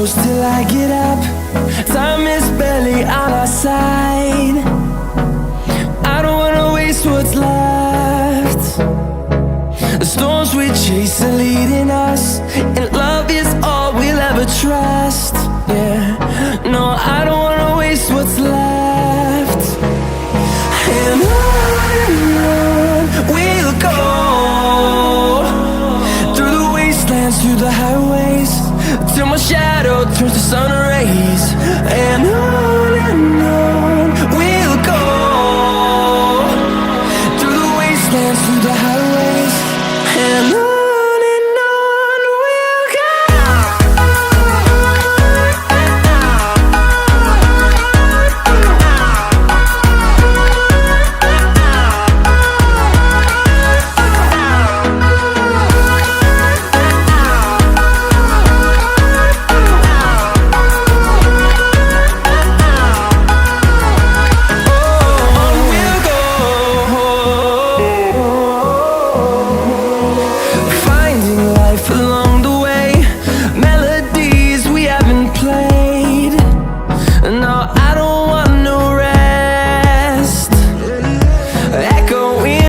close till I get up. Time is barely on our side. I don't wanna waste what's left. The storms we chase are leading us, and love is all we'll ever trust. Yeah, no, I don't wanna waste what's left. And on we'll go, through the wastelands, through the highways, till my shadow turns to sun rays. And on